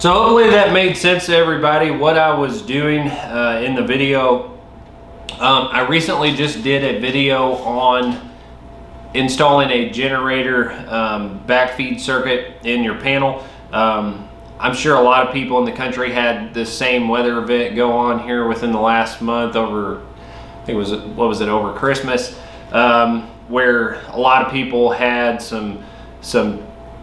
So hopefully that made sense to everybody what I was doing in the video. I recently just did a video on installing a generator backfeed circuit in your panel. I'm sure a lot of people in the country had the same weather event go on here within the last month over, I think it was, what was it, over Christmas, where a lot of people had some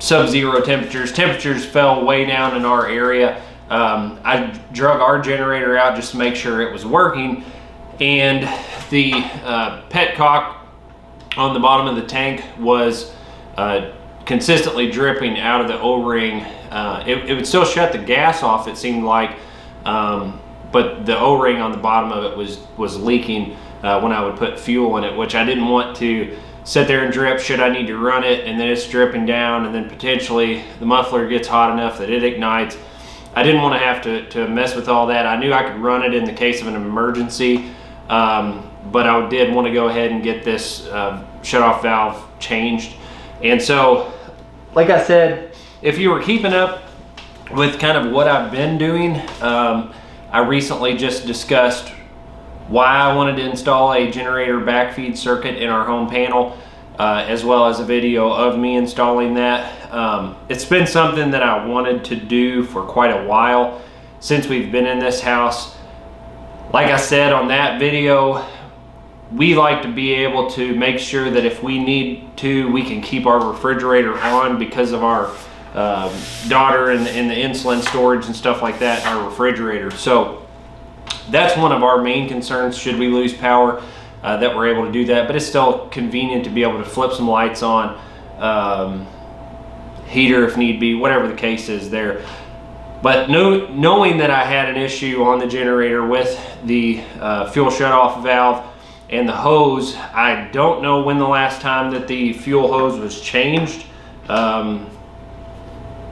sub-zero temperatures. Temperatures fell way down in our area. I drug our generator out just to make sure it was working, and the petcock on the bottom of the tank was consistently dripping out of the O-ring. It would still shut the gas off, it seemed like, but the O-ring on the bottom of it was leaking when I would put fuel in it, which I didn't want to sit there and drip should I need to run it, and then it's dripping down, and then potentially the muffler gets hot enough that it ignites. I didn't want to have to mess with all that. I knew I could run it in the case of an emergency, but I did want to go ahead and get this shutoff valve changed. And so, like I said, if you were keeping up with kind of what I've been doing, I recently just discussed why I wanted to install a generator backfeed circuit in our home panel, as well as a video of me installing that. It's been something that I wanted to do for quite a while since we've been in this house. Like I said on that video, we like to be able to make sure that if we need to, we can keep our refrigerator on because of our daughter and the insulin storage and stuff like that in our refrigerator. So that's one of our main concerns should we lose power, that we're able to do that. But it's still convenient to be able to flip some lights on, heater if need be, whatever the case is there. But knowing that I had an issue on the generator with the fuel shutoff valve and the hose, I don't know when the last time that the fuel hose was changed.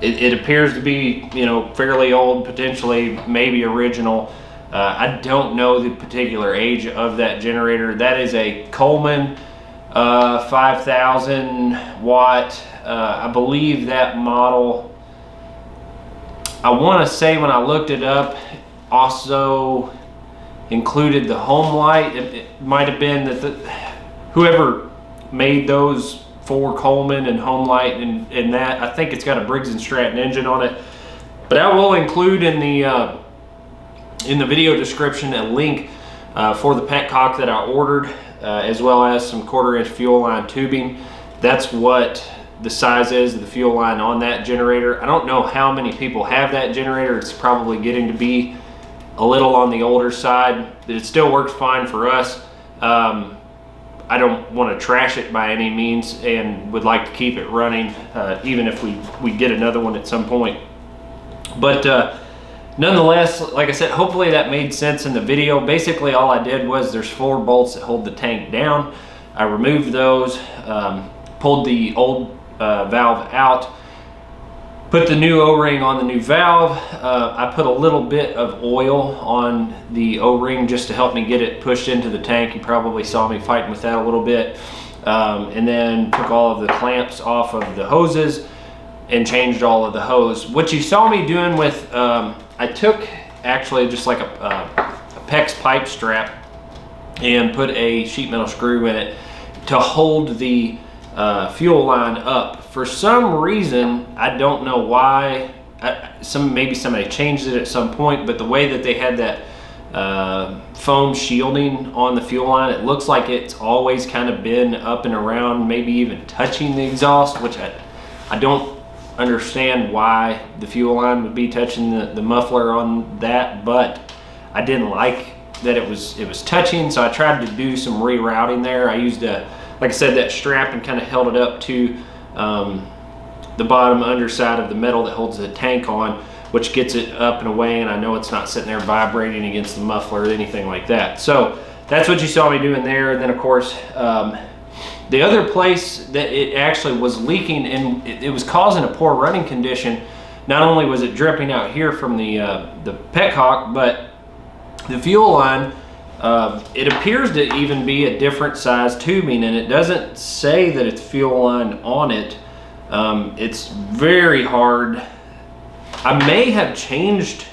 It appears to be, you know, fairly old, potentially maybe original. I don't know the particular age of that generator. That is a Coleman 5,000 watt. I believe that model, I want to say when I looked it up, also included the home light. It might have been that whoever made those for Coleman and home light and that, I think it's got a Briggs & Stratton engine on it. But I will include in the video description a link for the petcock that I ordered, as well as some 1/4-inch fuel line tubing. That's what the size is of the fuel line on that generator. I don't know how many people have that generator. It's probably getting to be a little on the older side, but it still works fine for us. I don't want to trash it by any means and would like to keep it running, even if we get another one at some point. But nonetheless, like I said, hopefully that made sense in the video. Basically all I did was, there's 4 bolts that hold the tank down. I removed those, pulled the old valve out, put the new O-ring on the new valve. I put a little bit of oil on the O-ring just to help me get it pushed into the tank. You probably saw me fighting with that a little bit. And then took all of the clamps off of the hoses and changed all of the hose. What you saw me doing with, I took actually just like a PEX pipe strap and put a sheet metal screw in it to hold the fuel line up. For some reason, I don't know why, maybe somebody changed it at some point, but the way that they had that foam shielding on the fuel line, it looks like it's always kind of been up and around, maybe even touching the exhaust, which I don't understand why the fuel line would be touching the muffler on that, but I didn't like that it was touching, so I tried to do some rerouting there. I used like I said, that strap, and kind of held it up to the bottom underside of the metal that holds the tank on, which gets it up and away, and I know it's not sitting there vibrating against the muffler or anything like that. So that's what you saw me doing there. And then of course, the other place that it actually was leaking and it was causing a poor running condition, not only was it dripping out here from the petcock, but the fuel line, it appears to even be a different size tubing, and it doesn't say that it's fuel line on it. It's very hard I may have changed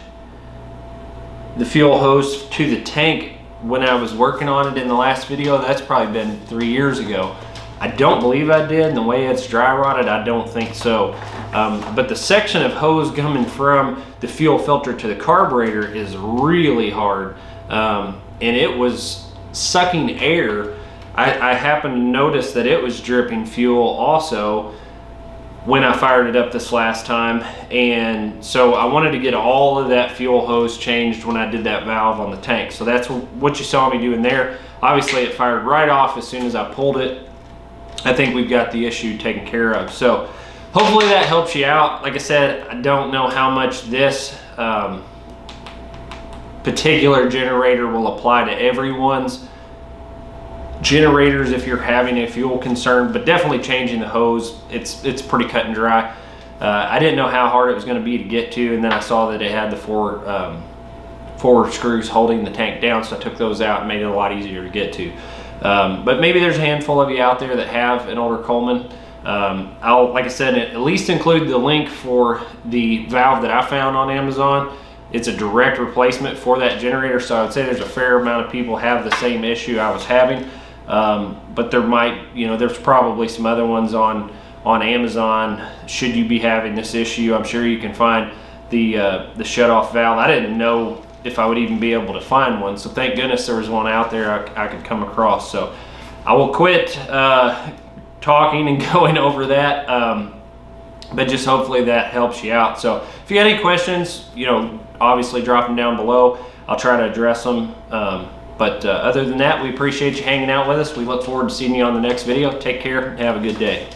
the fuel hose to the tank when I was working on it in the last video. That's probably been 3 years ago. I don't believe I did, and the way it's dry rotted, I don't think so. But the section of hose coming from the fuel filter to the carburetor is really hard, and it was sucking air. I happened to notice that it was dripping fuel also when I fired it up this last time, and so I wanted to get all of that fuel hose changed when I did that valve on the tank. So that's what you saw me doing there. Obviously it fired right off as soon as I pulled it. I think we've got the issue taken care of. So hopefully that helps you out. Like I said, I don't know how much this particular generator will apply to everyone's generators if you're having a fuel concern, but definitely changing the hose, it's pretty cut and dry. I didn't know how hard it was going to be to get to, and then I saw that it had the four screws holding the tank down, so I took those out and made it a lot easier to get to. But maybe there's a handful of you out there that have an older Coleman. I'll, like I said, at least include the link for the valve that I found on Amazon. It's a direct replacement for that generator, so I would say there's a fair amount of people have the same issue I was having. But there might, there's probably some other ones on Amazon. Should you be having this issue, I'm sure you can find the shutoff valve. I didn't know if I would even be able to find one, so thank goodness there was one out there I could come across. So I will quit talking and going over that, but just hopefully that helps you out. So if you got any questions, obviously drop them down below. I'll try to address them. But other than that, we appreciate you hanging out with us. We look forward to seeing you on the next video. Take care and have a good day.